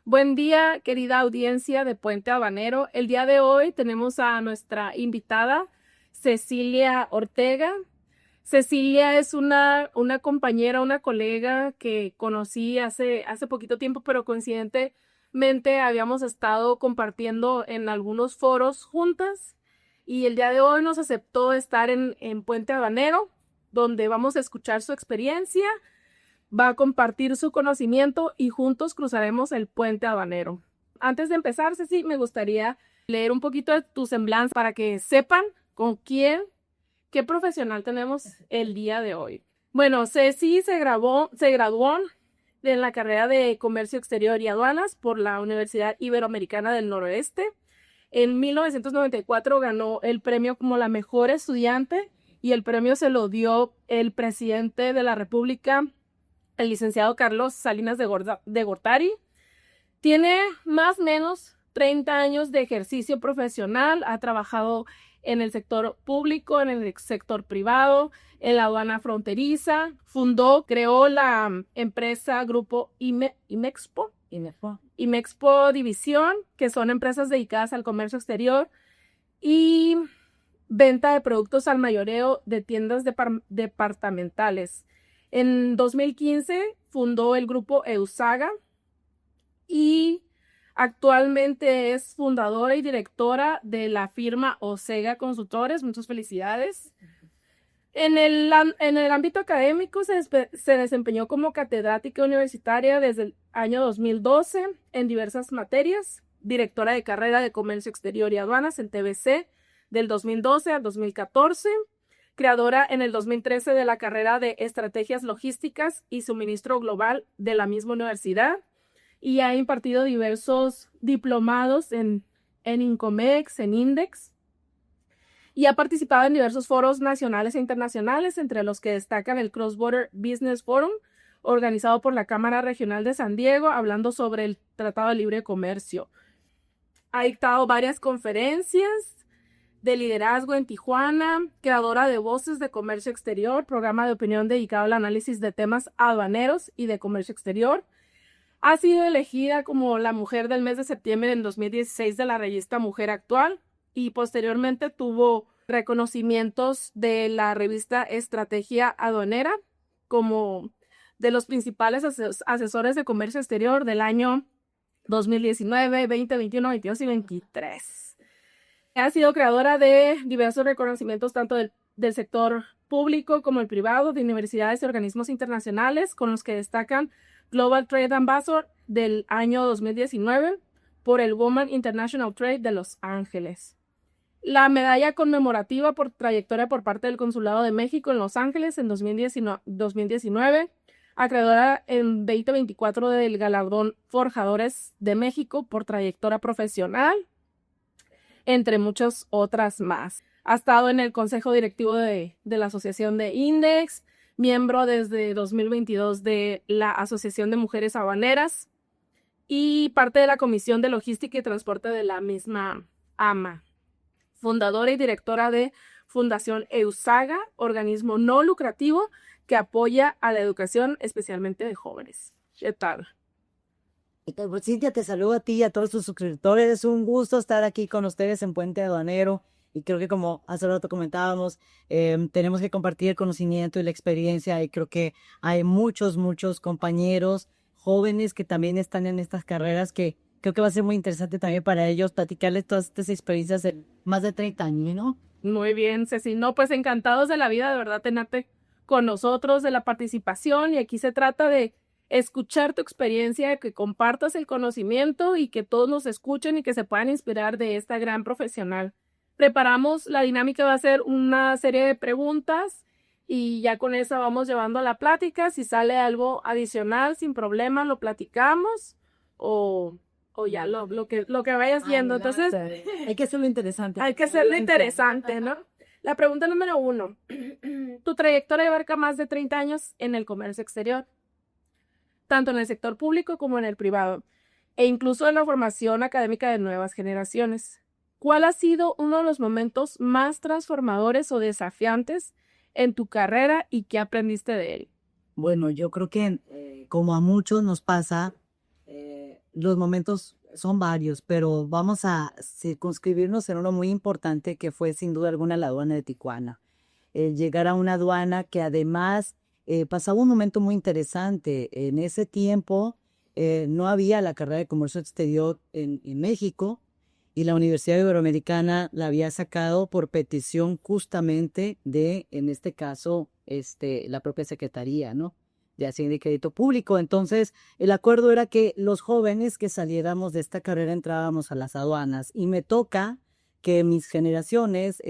Buen día, querida audiencia de Puente Habanero. El día de hoy tenemos a nuestra invitada, Cecilia Ortega. Cecilia es una compañera, una colega que conocí hace poquito tiempo, pero coincidentemente habíamos estado compartiendo en algunos foros juntas y el día de hoy nos aceptó estar en Puente Habanero, donde vamos a escuchar su experiencia, va a compartir su conocimiento y juntos cruzaremos el Puente Habanero. Antes de empezar, Ceci, me gustaría leer un poquito de tu semblanza para que sepan con qué profesional tenemos el día de hoy. Bueno, Ceci se graduó en la carrera de Comercio Exterior y Aduanas por la Universidad Iberoamericana del Noroeste. En 1994 ganó el premio como la mejor estudiante y el premio se lo dio el presidente de la República, el licenciado Carlos Salinas de Gortari. Tiene más o menos 30 años de ejercicio profesional, ha trabajado en el sector público, en el sector privado, en la aduana fronteriza, creó la empresa Grupo Imexpo División, que son empresas dedicadas al comercio exterior y venta de productos al mayoreo de tiendas departamentales. En 2015 fundó el grupo Eusaga y actualmente es fundadora y directora de la firma Osega Consultores. Muchas felicidades. En el ámbito académico se desempeñó como catedrática universitaria desde el año 2012 en diversas materias, directora de carrera de Comercio Exterior y Aduanas en TBC del 2012 al 2014, creadora en el 2013 de la carrera de Estrategias Logísticas y Suministro Global de la misma universidad, y ha impartido diversos diplomados en Incomex, en Index, y ha participado en diversos foros nacionales e internacionales, entre los que destacan el Cross Border Business Forum, organizado por la Cámara Regional de San Diego, hablando sobre el Tratado de Libre Comercio. Ha dictado varias conferencias de liderazgo en Tijuana, creadora de Voces de Comercio Exterior, programa de opinión dedicado al análisis de temas aduaneros y de comercio exterior. Ha sido elegida como la mujer del mes de septiembre en 2016 de la revista Mujer Actual y posteriormente tuvo reconocimientos de la revista Estrategia Aduanera como de los principales asesores de comercio exterior del año 2019, 2021, 22 y 23. Ha sido creadora de diversos reconocimientos tanto del sector público como el privado, de universidades y organismos internacionales, con los que destacan Global Trade Ambassador del año 2019 por el Women International Trade de Los Ángeles. La medalla conmemorativa por trayectoria por parte del Consulado de México en Los Ángeles en 2019, acreedora en 2024 del galardón Forjadores de México por trayectoria profesional, entre muchas otras más. Ha estado en el consejo directivo de la Asociación de Index, miembro desde 2022 de la Asociación de Mujeres Habaneras y parte de la Comisión de Logística y Transporte de la misma AMA. Fundadora y directora de Fundación Eusaga, organismo no lucrativo que apoya a la educación, especialmente de jóvenes. ¿Qué tal? Pues, Cintia, te saludo a ti y a todos tus suscriptores. Es un gusto estar aquí con ustedes en Puente Aduanero. Y creo que como hace rato comentábamos, tenemos que compartir el conocimiento y la experiencia. Y creo que hay muchos compañeros jóvenes que también están en estas carreras que creo que va a ser muy interesante también para ellos platicarles todas estas experiencias de más de 30 años, ¿no? Muy bien, Ceci. No, pues encantados de la vida, de verdad, tenerte con nosotros, de la participación. Y aquí se trata de escuchar tu experiencia, que compartas el conocimiento y que todos nos escuchen y que se puedan inspirar de esta gran profesional. Preparamos, la dinámica va a ser una serie de preguntas y ya con eso vamos llevando la plática. Si sale algo adicional, sin problema, lo platicamos o ya lo que vayas viendo. Entonces, hay que hacerlo interesante. Hay que hacerlo interesante, ¿no? La pregunta número 1. Tu trayectoria abarca más de 30 años en el comercio exterior, tanto en el sector público como en el privado, e incluso en la formación académica de nuevas generaciones. ¿Cuál ha sido uno de los momentos más transformadores o desafiantes en tu carrera y qué aprendiste de él? Bueno, yo creo que como a muchos nos pasa, los momentos son varios, pero vamos a circunscribirnos en uno muy importante que fue sin duda alguna la aduana de Tijuana. Llegar a una aduana que además pasaba un momento muy interesante. En ese tiempo no había la carrera de comercio exterior en México y la Universidad Iberoamericana la había sacado por petición justamente de, en este caso, la propia Secretaría, ¿no?, de Hacienda y Crédito Público. Entonces, el acuerdo era que los jóvenes que saliéramos de esta carrera entrábamos a las aduanas y me toca que mis generaciones,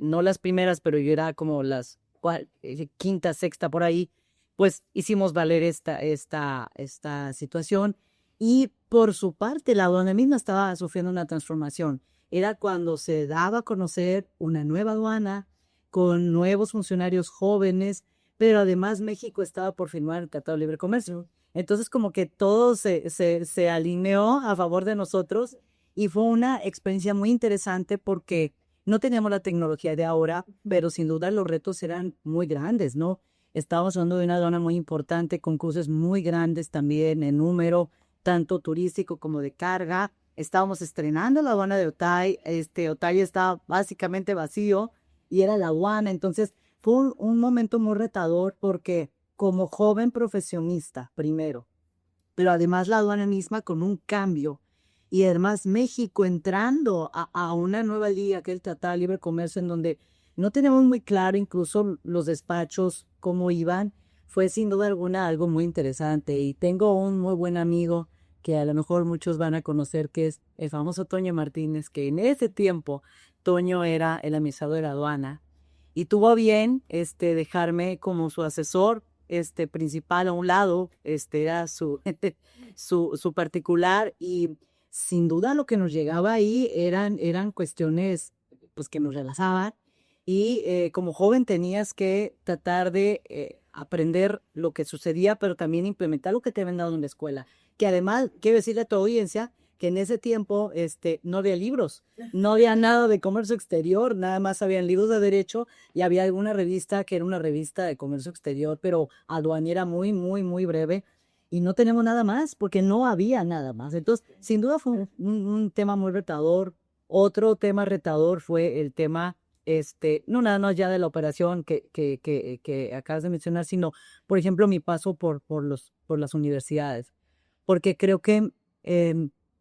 no las primeras, pero yo era como las quinta, sexta por ahí, pues hicimos valer esta situación. Y por su parte, la aduana misma estaba sufriendo una transformación. Era cuando se daba a conocer una nueva aduana con nuevos funcionarios jóvenes, pero además México estaba por firmar el Tratado de Libre Comercio. Entonces como que todo se alineó a favor de nosotros y fue una experiencia muy interesante porque no teníamos la tecnología de ahora, pero sin duda los retos eran muy grandes, ¿no? Estábamos hablando de una aduana muy importante, con cruces muy grandes también en número, tanto turístico como de carga. Estábamos estrenando la aduana de Otay, Otay estaba básicamente vacío y era la aduana, entonces fue un momento muy retador porque como joven profesionista, primero, pero además la aduana misma con un cambio y además México entrando a una nueva liga que es el Tratado de Libre Comercio en donde no tenemos muy claro incluso los despachos cómo iban, fue sin duda alguna algo muy interesante y tengo un muy buen amigo que a lo mejor muchos van a conocer que es el famoso Toño Martínez, que en ese tiempo Toño era el administrador de la aduana y tuvo a bien dejarme como su asesor principal a un lado, era su particular y sin duda lo que nos llegaba ahí eran cuestiones pues que nos relajaban y como joven tenías que tratar de aprender lo que sucedía, pero también implementar lo que te habían dado en la escuela. Que además, quiero decirle a tu audiencia que en ese tiempo no había libros, no había nada de comercio exterior, nada más habían libros de derecho y había alguna revista que era una revista de comercio exterior, pero aduanera muy, muy, muy breve y no tenemos nada más porque no había nada más. Entonces, sin duda fue un tema muy retador. Otro tema retador fue el tema, no nada más ya de la operación que acabas de mencionar, sino, por ejemplo, mi paso por las universidades, porque creo que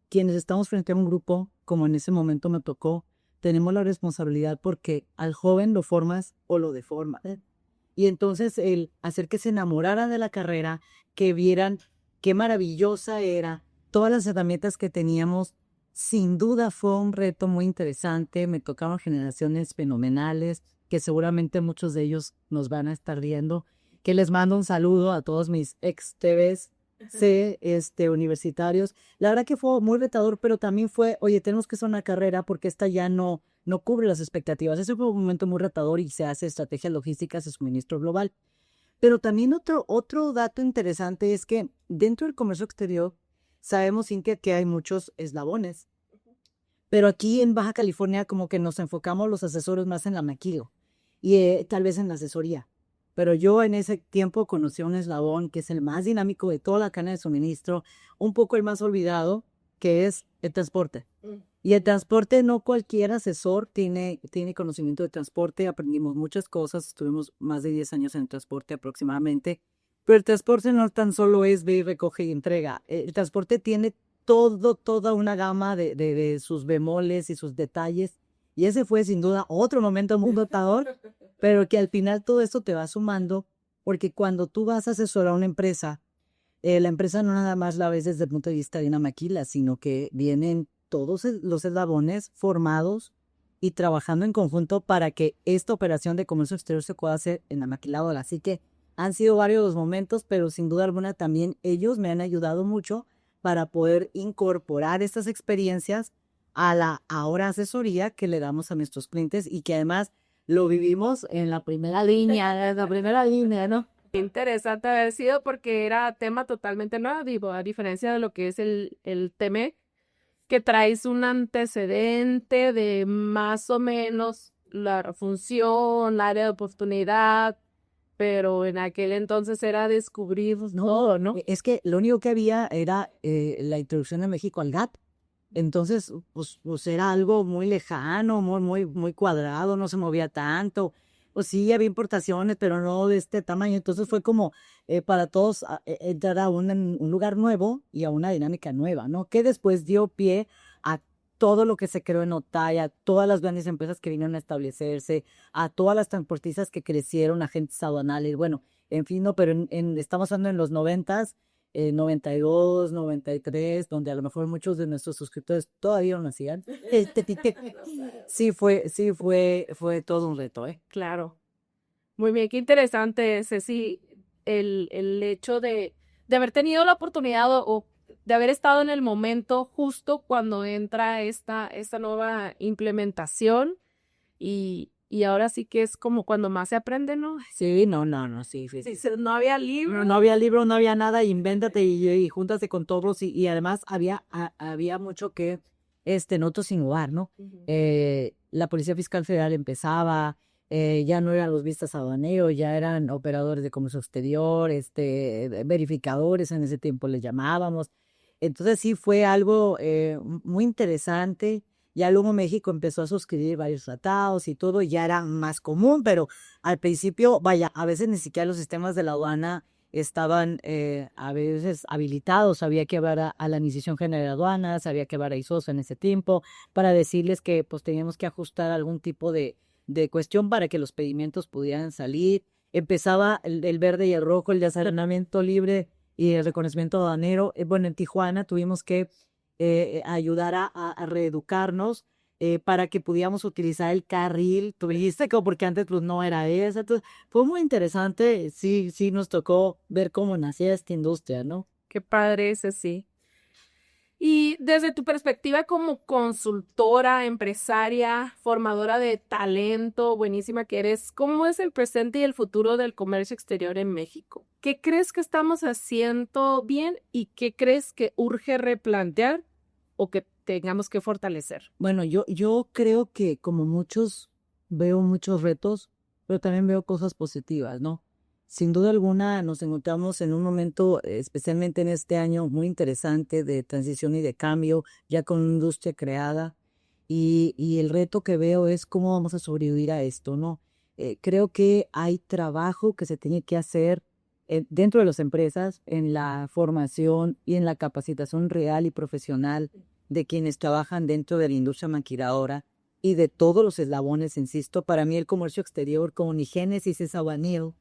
quienes estamos frente a un grupo, como en ese momento me tocó, tenemos la responsabilidad porque al joven lo formas o lo deformas. Y entonces el hacer que se enamorara de la carrera, que vieran qué maravillosa era, todas las herramientas que teníamos, sin duda fue un reto muy interesante. Me tocaron generaciones fenomenales, que seguramente muchos de ellos nos van a estar viendo, que les mando un saludo a todos mis ex TVs, universitarios. La verdad que fue muy retador, pero también fue, oye, tenemos que hacer una carrera porque esta ya no cubre las expectativas. Ese fue un momento muy retador y se hace estrategias logísticas de suministro global. Pero también otro dato interesante es que dentro del comercio exterior sabemos, Cintia, que hay muchos eslabones. Pero aquí en Baja California como que nos enfocamos los asesores más en la maquilo y tal vez en la asesoría. Pero yo en ese tiempo conocí a un eslabón que es el más dinámico de toda la cadena de suministro, un poco el más olvidado, que es el transporte. Y el transporte, no cualquier asesor tiene conocimiento de transporte. Aprendimos muchas cosas, estuvimos más de 10 años en el transporte aproximadamente. Pero el transporte no tan solo es ve y recoge y entrega. El transporte tiene toda una gama de sus bemoles y sus detalles. Y ese fue sin duda otro momento muy dotador, pero que al final todo esto te va sumando, porque cuando tú vas a asesorar a una empresa, la empresa no nada más la ves desde el punto de vista de una maquila, sino que vienen todos los eslabones formados y trabajando en conjunto para que esta operación de comercio exterior se pueda hacer en la maquiladora. Así que han sido varios los momentos, pero sin duda alguna también ellos me han ayudado mucho para poder incorporar estas experiencias a la ahora asesoría que le damos a nuestros clientes y que además lo vivimos en la primera línea, ¿no? Interesante haber sido porque era tema totalmente nuevo, digo, a diferencia de lo que es el TME, que traes un antecedente de más o menos la función, la área de oportunidad, pero en aquel entonces era descubrir todo, ¿no? Es que lo único que había era la introducción de México al GATT. Entonces, pues era algo muy lejano, muy cuadrado, no se movía tanto. Pues sí, había importaciones, pero no de este tamaño. Entonces fue como para todos entrar a un lugar nuevo y a una dinámica nueva, ¿no? Que después dio pie a todo lo que se creó en Otay, a todas las grandes empresas que vinieron a establecerse, a todas las transportistas que crecieron, agentes aduanales, bueno, en fin, no, pero estamos hablando en los 90s, 92, 93, donde a lo mejor muchos de nuestros suscriptores todavía no nacían. Sí fue todo un reto, ¿eh? Claro. Muy bien, qué interesante, Ceci, el hecho de haber tenido la oportunidad o de haber estado en el momento justo cuando entra esta nueva implementación y ahora sí que es como cuando más se aprende, ¿no? Sí, no, sí. No había libro. No había libro, no había nada, invéntate y júntate con todos y además había mucho que nosotros innovar, ¿no? Ujú. La Policía Fiscal Federal empezaba, ya no eran los vistas aduaneros, ya eran operadores de comercio exterior, verificadores en ese tiempo les llamábamos. Entonces sí fue algo muy interesante. Ya luego México empezó a suscribir varios tratados y todo, ya era más común, pero al principio, vaya, a veces ni siquiera los sistemas de la aduana estaban a veces habilitados. Había que hablar a la Administración General de Aduanas, había que hablar a ISOS en ese tiempo para decirles que pues teníamos que ajustar algún tipo de cuestión para que los pedimientos pudieran salir. Empezaba el verde y el rojo, el de asesoramiento libre y el reconocimiento aduanero. Bueno, en Tijuana tuvimos que ayudar a reeducarnos para que pudiéramos utilizar el carril turístico, porque antes pues no era eso. Entonces, fue muy interesante, sí nos tocó ver cómo nacía esta industria, ¿no? Qué padre, Ceci. Y desde tu perspectiva como consultora, empresaria, formadora de talento, buenísima que eres, ¿cómo es el presente y el futuro del comercio exterior en México? ¿Qué crees que estamos haciendo bien y qué crees que urge replantear o que tengamos que fortalecer? Bueno, yo creo que como muchos veo muchos retos, pero también veo cosas positivas, ¿no? Sin duda alguna nos encontramos en un momento, especialmente en este año, muy interesante de transición y de cambio, ya con una industria creada, y el reto que veo es cómo vamos a sobrevivir a esto, ¿no? Creo que hay trabajo que se tiene que hacer dentro de las empresas, en la formación y en la capacitación real y profesional de quienes trabajan dentro de la industria maquiladora y de todos los eslabones, insisto. Para mí el comercio exterior, como ni Génesis es aguanil,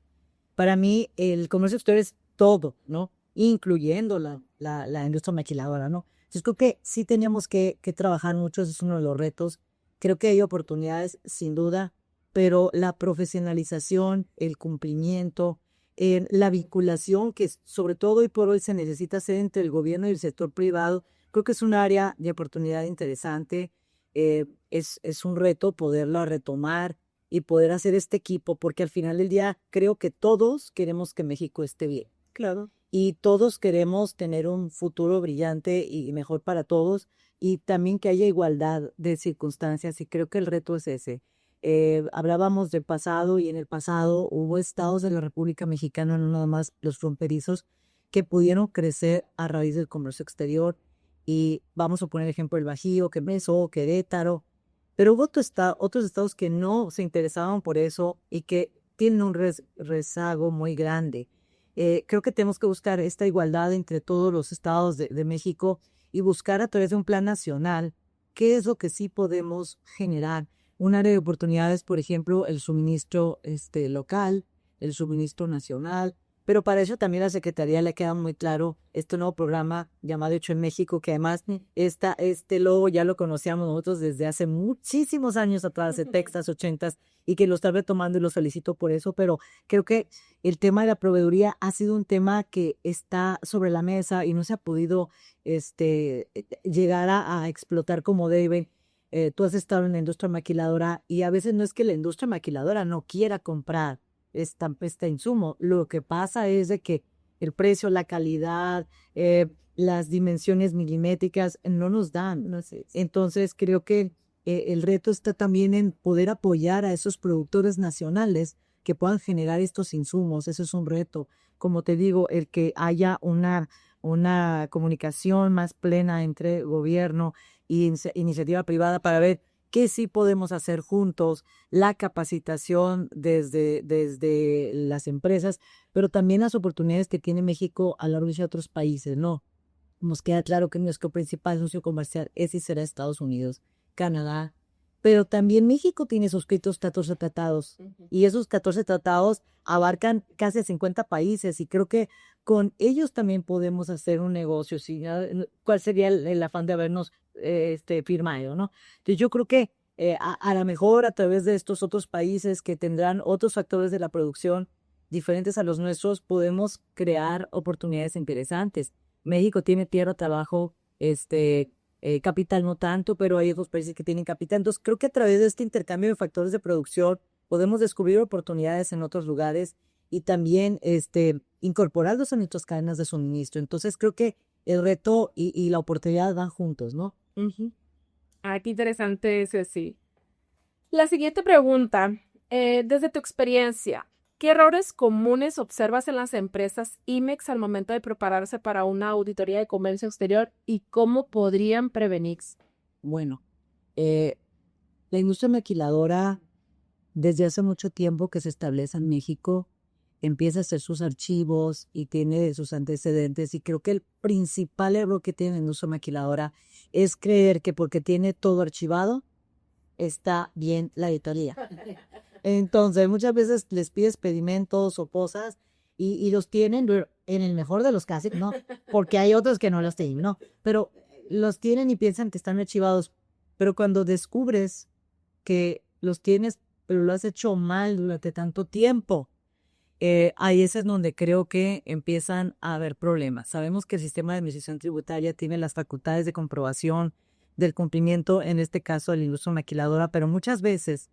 para mí el comercio exterior es todo, ¿no? Incluyendo la industria maquiladora, ¿no? Entonces creo que sí teníamos que trabajar mucho, ese es uno de los retos. Creo que hay oportunidades, sin duda, pero la profesionalización, el cumplimiento, la vinculación que sobre todo hoy por hoy se necesita hacer entre el gobierno y el sector privado, creo que es un área de oportunidad interesante. Es un reto poderlo retomar y poder hacer este equipo, porque al final del día creo que todos queremos que México esté bien. Claro. Y todos queremos tener un futuro brillante y mejor para todos, y también que haya igualdad de circunstancias, y creo que el reto es ese. Hablábamos del pasado, y en el pasado hubo estados de la República Mexicana, no nada más los fronterizos, que pudieron crecer a raíz del comercio exterior, y vamos a poner ejemplo el Bajío, que Querétaro, Querétaro, pero hubo otros estados que no se interesaban por eso y que tienen un rezago muy grande. Creo que tenemos que buscar esta igualdad entre todos los estados de México y buscar a través de un plan nacional qué es lo que sí podemos generar. Un área de oportunidades, por ejemplo, el suministro local, el suministro nacional, pero para eso también a la Secretaría le queda muy claro este nuevo programa llamado Hecho en México, que además este logo ya lo conocíamos nosotros desde hace muchísimos años atrás, de Texas, 80s, y que lo está retomando y lo felicito por eso, pero creo que el tema de la proveeduría ha sido un tema que está sobre la mesa y no se ha podido llegar a explotar como debe. Tú has estado en la industria maquiladora y a veces no es que la industria maquiladora no quiera comprar este insumo. Lo que pasa es de que el precio, la calidad, las dimensiones milimétricas no nos dan. No sé. Entonces creo que el reto está también en poder apoyar a esos productores nacionales que puedan generar estos insumos. Eso es un reto. Como te digo, el que haya una comunicación más plena entre gobierno y iniciativa privada para ver qué sí podemos hacer juntos, la capacitación desde las empresas, pero también las oportunidades que tiene México a la hora de otros países, ¿no? Nos queda claro que nuestro principal socio comercial es y será Estados Unidos, Canadá, pero también México tiene suscritos 14 tratados y esos 14 tratados abarcan casi 50 países y creo que con ellos también podemos hacer un negocio. ¿Sí? ¿Cuál sería el afán de habernos firmado, ¿no? Entonces yo creo que a lo mejor a través de estos otros países que tendrán otros factores de la producción diferentes a los nuestros, podemos crear oportunidades interesantes. México tiene tierra, trabajo, capital no tanto, pero hay otros países que tienen capital. Entonces, creo que a través de este intercambio de factores de producción podemos descubrir oportunidades en otros lugares y también incorporarlos a nuestras cadenas de suministro. Entonces, creo que el reto y la oportunidad van juntos, ¿no? Uh-huh. Ah, qué interesante eso, sí. La siguiente pregunta, desde tu experiencia, ¿qué errores comunes observas en las empresas IMEX al momento de prepararse para una auditoría de comercio exterior y cómo podrían prevenirse? Bueno, la industria maquiladora, desde hace mucho tiempo que se establece en México, empieza a hacer sus archivos y tiene sus antecedentes. Y creo que el principal error que tiene la industria maquiladora es creer que porque tiene todo archivado, está bien la auditoría. Entonces, muchas veces les pides pedimentos o cosas y los tienen, en el mejor de los casos, ¿no? Porque hay otros que no los tienen, ¿no? Pero los tienen y piensan que están archivados. Pero cuando descubres que los tienes, pero lo has hecho mal durante tanto tiempo, ahí es donde creo que empiezan a haber problemas. Sabemos que el sistema de administración tributaria tiene las facultades de comprobación del cumplimiento, en este caso de la industria maquiladora, pero muchas veces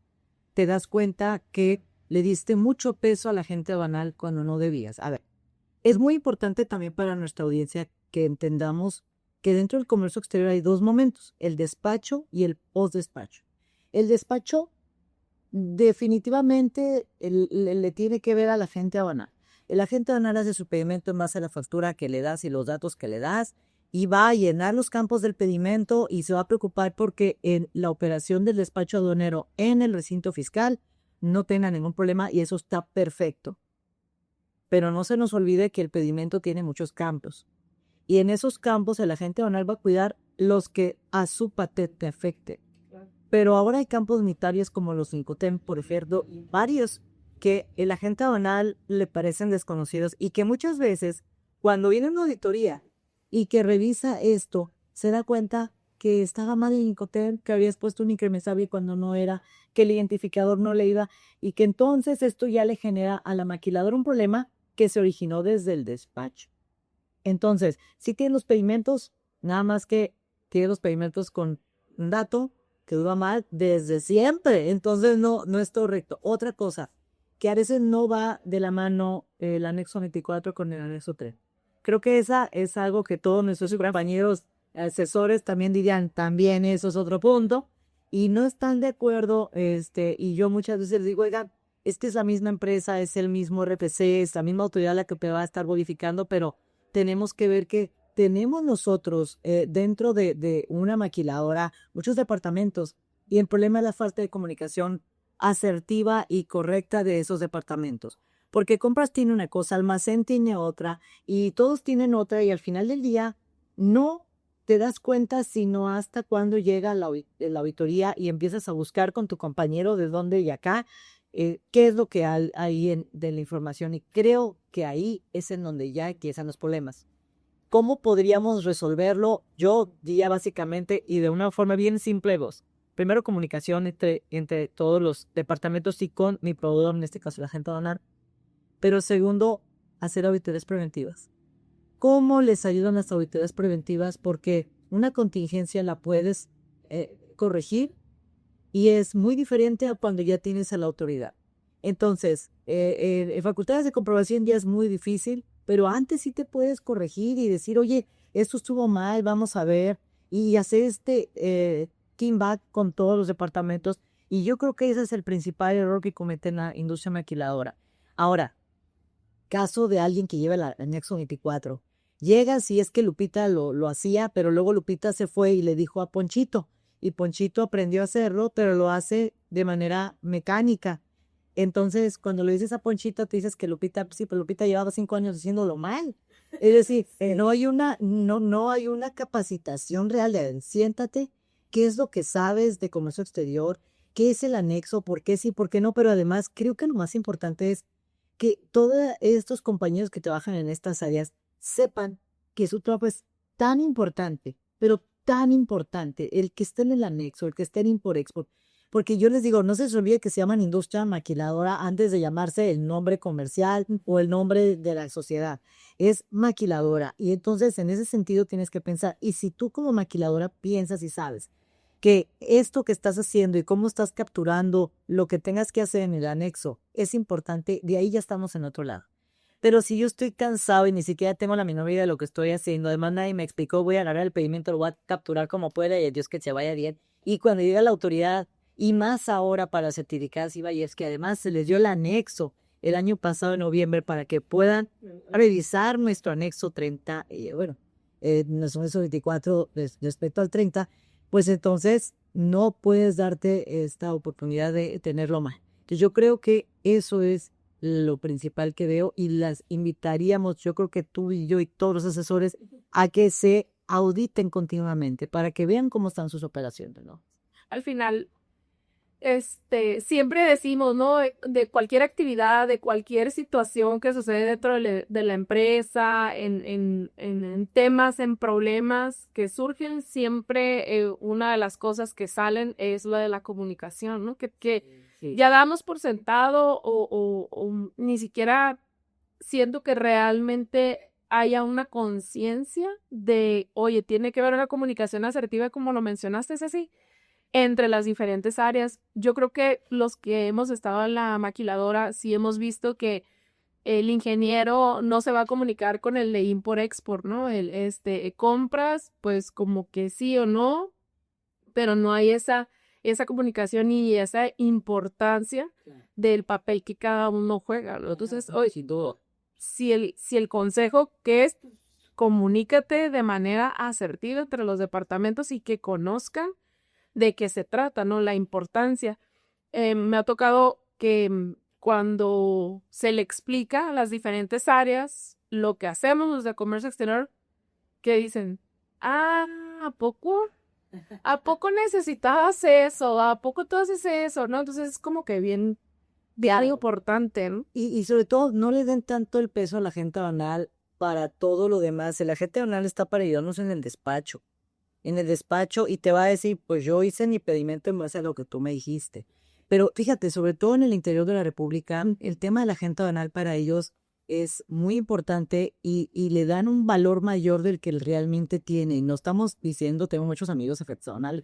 te das cuenta que le diste mucho peso a la gente banal cuando no debías. A ver, es muy importante también para nuestra audiencia que entendamos que dentro del comercio exterior hay dos momentos, el despacho y el post-despacho. El despacho definitivamente le tiene que ver a la gente banal. El agente banal hace su pedimento en base a la factura que le das y los datos que le das y va a llenar los campos del pedimento y se va a preocupar porque en la operación del despacho aduanero en el recinto fiscal no tenga ningún problema y eso está perfecto. Pero no se nos olvide que el pedimento tiene muchos campos y en esos campos el agente banal va a cuidar los que a su patente afecte. Pero ahora hay campos unitarios como los Incoterm, por ejemplo, y varios que el agente banal le parecen desconocidos y que muchas veces cuando viene una auditoría y que revisa esto, se da cuenta que estaba mal el Incoterm, que habías puesto un incrementable cuando no era, que el identificador no le iba y que entonces esto ya le genera a la maquiladora un problema que se originó desde el despacho. Entonces, si tiene los pedimentos, nada más que tiene los pedimentos con un dato que dura mal desde siempre, entonces no es correcto. Otra cosa, que a veces no va de la mano el anexo 24 con el anexo 3. Creo que esa es algo que todos nuestros compañeros asesores también dirían, también eso es otro punto, y no están de acuerdo, y yo muchas veces les digo, oigan, es la misma empresa, es el mismo RPC, es la misma autoridad la que va a estar verificando, pero tenemos que ver que tenemos nosotros dentro de una maquiladora muchos departamentos y el problema es la falta de comunicación asertiva y correcta de esos departamentos. Porque compras tiene una cosa, almacén tiene otra y todos tienen otra y al final del día no te das cuenta sino hasta cuando llega la auditoría y empiezas a buscar con tu compañero de dónde y acá qué es lo que hay ahí de la información y creo que ahí es en donde ya empiezan los problemas. ¿Cómo podríamos resolverlo? Yo diría básicamente y de una forma bien simple vos. Primero, comunicación entre todos los departamentos y con mi proveedor, en este caso la gente aduanal. Pero segundo, hacer auditorías preventivas. ¿Cómo les ayudan las auditorías preventivas? Porque una contingencia la puedes corregir y es muy diferente a cuando ya tienes a la autoridad. Entonces, en facultades de comprobación ya es muy difícil, pero antes sí te puedes corregir y decir, oye, esto estuvo mal, vamos a ver, y hacer team back con todos los departamentos Y yo creo que ese es el principal error que comete la industria maquiladora. Ahora, caso de alguien que lleva el anexo 24. Llega, si es que Lupita lo hacía, pero luego Lupita se fue y le dijo a Ponchito. Y Ponchito aprendió a hacerlo, pero lo hace de manera mecánica. Entonces, cuando le dices a Ponchito, te dices que Lupita, sí, pero Lupita llevaba 5 años haciéndolo mal. Es decir, no hay una capacitación real de, a ver, siéntate, qué es lo que sabes de comercio exterior, qué es el anexo, por qué sí, por qué no, pero además creo que lo más importante es que todos estos compañeros que trabajan en estas áreas sepan que su trabajo es tan importante, pero tan importante, el que esté en el anexo, el que esté en Import-Export, porque yo les digo, no se les olvide que se llaman industria maquiladora antes de llamarse el nombre comercial o el nombre de la sociedad. Es maquiladora. Y entonces, en ese sentido, tienes que pensar, y si tú como maquiladora piensas y sabes que esto que estás haciendo y cómo estás capturando lo que tengas que hacer en el anexo es importante, de ahí ya estamos en otro lado. Pero si yo estoy cansado y ni siquiera tengo la menor idea de lo que estoy haciendo, además nadie me explicó, voy a agarrar el pedimento, lo voy a capturar como pueda y Dios que se vaya bien. Y cuando llega la autoridad, y más ahora para certificadas y es que además se les dio el anexo el año pasado en noviembre para que puedan revisar nuestro anexo 30, nuestro anexo 24 respecto al 30, pues entonces no puedes darte esta oportunidad de tenerlo mal. Entonces yo creo que eso es lo principal que veo y las invitaríamos, yo creo que tú y yo y todos los asesores, a que se auditen continuamente para que vean cómo están sus operaciones, ¿no? Al final, siempre decimos, ¿no? De cualquier actividad, de cualquier situación que sucede dentro de la empresa, en temas, en problemas que surgen, siempre una de las cosas que salen es la de la comunicación, ¿no? Que Sí. ya damos por sentado o ni siquiera siento que realmente haya una conciencia de, oye, tiene que haber una comunicación asertiva, como lo mencionaste, Ceci, entre las diferentes áreas. Yo creo que los que hemos estado en la maquiladora sí hemos visto que el ingeniero no se va a comunicar con el de import-export, ¿no? Compras, pues como que sí o no, pero no hay esa comunicación y esa importancia del papel que cada uno juega, ¿no? Entonces, oye, Sin duda. si el consejo que es, comunícate de manera asertiva entre los departamentos y que conozcan de qué se trata, ¿no? La importancia. Me ha tocado que cuando se le explica a las diferentes áreas lo que hacemos los de comercio exterior, que dicen, ah, ¿a poco? ¿A poco necesitabas eso? ¿A poco tú haces eso? ¿No? Entonces es como que bien importante, ¿no? Y sobre todo, no le den tanto el peso a la agente aduanal para todo lo demás. El agente aduanal está para ayudarnos en el despacho. Y te va a decir, pues yo hice mi pedimento en base a lo que tú me dijiste. Pero fíjate, sobre todo en el interior de la República, el tema de la agente aduanal para ellos es muy importante y le dan un valor mayor del que realmente tiene. No estamos diciendo, tengo muchos amigos agentes aduanales.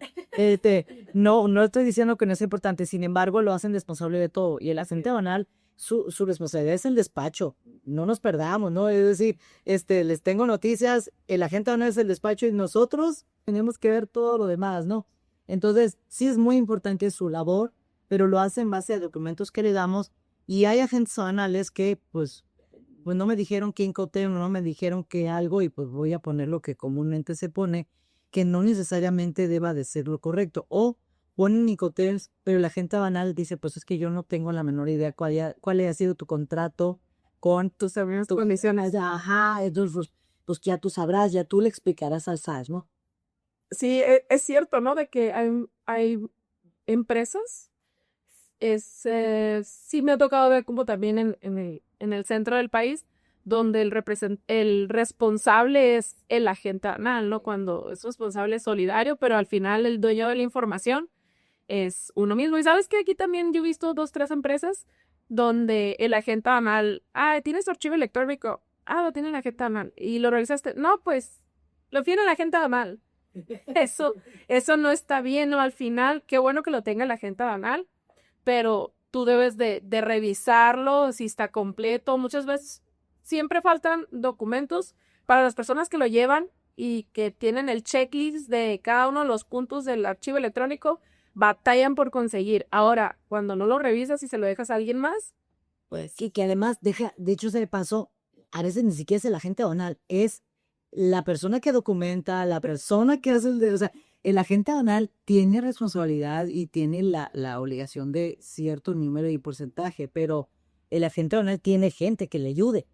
No estoy diciendo que no es importante, sin embargo, lo hacen responsable de todo. Y el agente aduanal, su responsabilidad es el despacho. No nos perdamos, ¿no? Es decir, les tengo noticias, el agente aduanal es el despacho y nosotros tenemos que ver todo lo demás, ¿no? Entonces, sí es muy importante su labor, pero lo hace en base a documentos que le damos y hay agentes aduanales que, pues no me dijeron que incoteo, no me dijeron que algo y pues voy a poner lo que comúnmente se pone, que no necesariamente deba de ser lo correcto. O ponen incoteos, pero la gente banal dice, pues es que yo no tengo la menor idea cuál haya sido tu contrato con Tus condiciones. Ajá, entonces pues ya tú sabrás, ya tú le explicarás al SAS, ¿no? Sí, es cierto, ¿no? De que hay empresas. Sí me ha tocado ver como también en el centro del país, donde el responsable es el agente aduanal, ¿no? Cuando es responsable solidario, pero al final el dueño de la información es uno mismo. Y sabes que aquí también yo he visto 2, 3 empresas donde el agente aduanal, ¿tienes tu archivo electrónico? Lo tiene el agente aduanal. ¿Y lo revisaste? No, pues, lo tiene el agente aduanal. Eso no está bien, ¿no? Al final, qué bueno que lo tenga el agente aduanal, pero tú debes de revisarlo si está completo. Muchas veces siempre faltan documentos para las personas que lo llevan y que tienen el checklist de cada uno de los puntos del archivo electrónico. batallan por conseguir. Ahora, cuando no lo revisas y se lo dejas a alguien más, Pues sí, que además de hecho se le pasó, a veces ni siquiera es el agente aduanal, es la persona que documenta, la persona que hace o sea, el agente aduanal tiene responsabilidad y tiene la obligación de cierto número y porcentaje, pero el agente aduanal tiene gente que le ayude.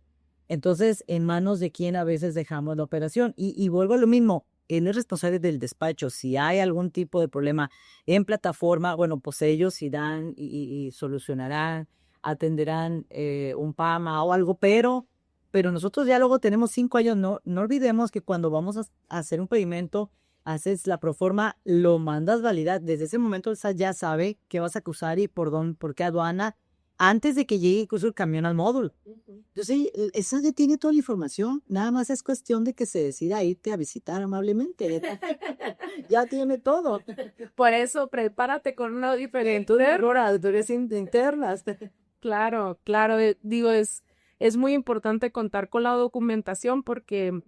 Entonces, en manos de quién a veces dejamos la operación. Y vuelvo a lo mismo, él es responsable del despacho. Si hay algún tipo de problema en plataforma, bueno, pues ellos irán y solucionarán, atenderán un PAMA o algo, pero nosotros ya luego tenemos 5 años. No olvidemos que cuando vamos a hacer un pedimento, haces la proforma, lo mandas validar. Desde ese momento el SAT ya sabe qué vas a acusar y por qué aduana, antes de que llegue incluso el camión al módulo. Entonces, el SAT ya tiene toda la información, nada más es cuestión de que se decida irte a visitar amablemente. Ya tiene todo. por eso prepárate con una auditoría Auditorías internas. Claro, claro, digo, es muy importante contar con la documentación porque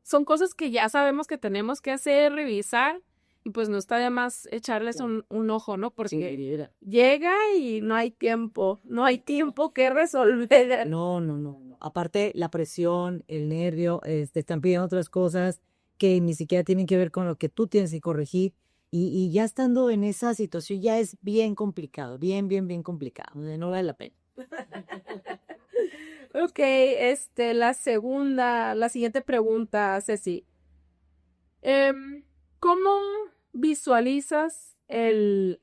son cosas que ya sabemos que tenemos que hacer, revisar, y pues no está de más echarles un ojo, ¿no? Porque llega y no hay tiempo que resolver. No. Aparte, la presión, el nervio, te están pidiendo otras cosas que ni siquiera tienen que ver con lo que tú tienes que corregir. Y ya estando en esa situación ya es bien complicado, bien complicado. No vale la pena. Ok, la siguiente pregunta, Ceci. ¿Cómo visualizas el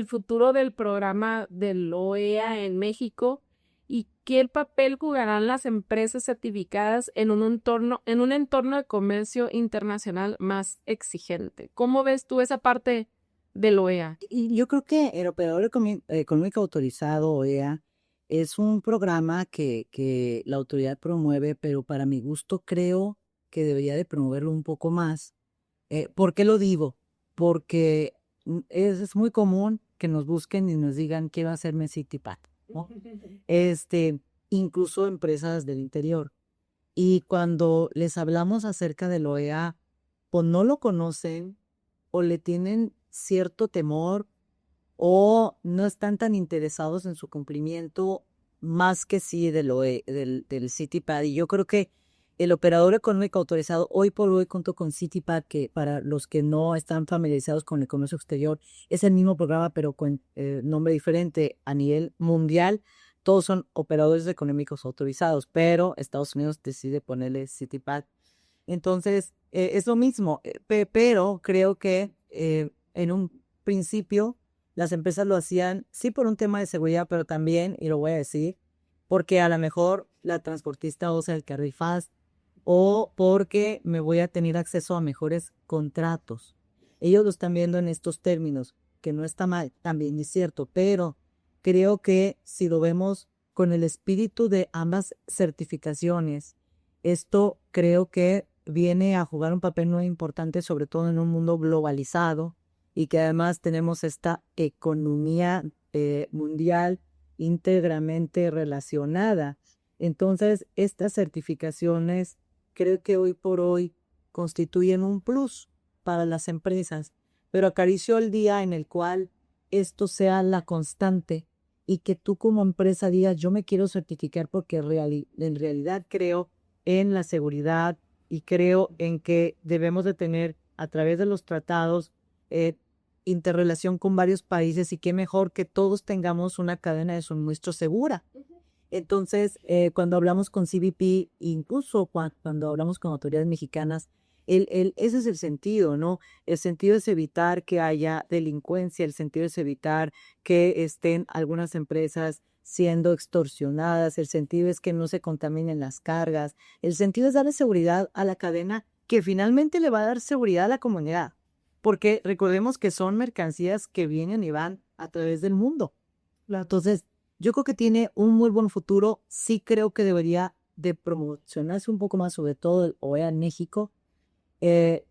futuro del programa del OEA en México y qué papel jugarán las empresas certificadas en un entorno de comercio internacional más exigente? ¿Cómo ves tú esa parte del OEA? Y yo creo que el operador económico autorizado, OEA, es un programa que la autoridad promueve, pero para mi gusto creo que debería de promoverlo un poco más. ¿Por qué lo digo? Porque es muy común que nos busquen y nos digan quiero hacerme CityPad, ¿no? Incluso empresas del interior. Y cuando les hablamos acerca del OEA, pues no lo conocen o le tienen cierto temor o no están tan interesados en su cumplimiento más que sí del CityPad. Y yo creo que el operador económico autorizado hoy por hoy junto con CityPad, que para los que no están familiarizados con el comercio exterior, es el mismo programa pero con nombre diferente a nivel mundial. Todos son operadores económicos autorizados, pero Estados Unidos decide ponerle CityPad. Entonces, es lo mismo, pero creo que en un principio las empresas lo hacían, sí por un tema de seguridad, pero también, y lo voy a decir, porque a lo mejor la transportista usa el carril fast o porque me voy a tener acceso a mejores contratos. Ellos lo están viendo en estos términos, que no está mal, también es cierto, pero creo que si lo vemos con el espíritu de ambas certificaciones, esto creo que viene a jugar un papel muy importante, sobre todo en un mundo globalizado y que además tenemos esta economía mundial íntegramente relacionada. Entonces, estas certificaciones creo que hoy por hoy constituyen un plus para las empresas, pero acaricio el día en el cual esto sea la constante y que tú como empresa digas, yo me quiero certificar porque en realidad creo en la seguridad y creo en que debemos de tener a través de los tratados interrelación con varios países y qué mejor que todos tengamos una cadena de suministro segura. Entonces, cuando hablamos con CBP, incluso cuando hablamos con autoridades mexicanas, ese es el sentido, ¿no? El sentido es evitar que haya delincuencia, el sentido es evitar que estén algunas empresas siendo extorsionadas, el sentido es que no se contaminen las cargas, el sentido es darle seguridad a la cadena que finalmente le va a dar seguridad a la comunidad, porque recordemos que son mercancías que vienen y van a través del mundo. Entonces, yo creo que tiene un muy buen futuro, sí creo que debería de promocionarse un poco más, sobre todo el OEA en México,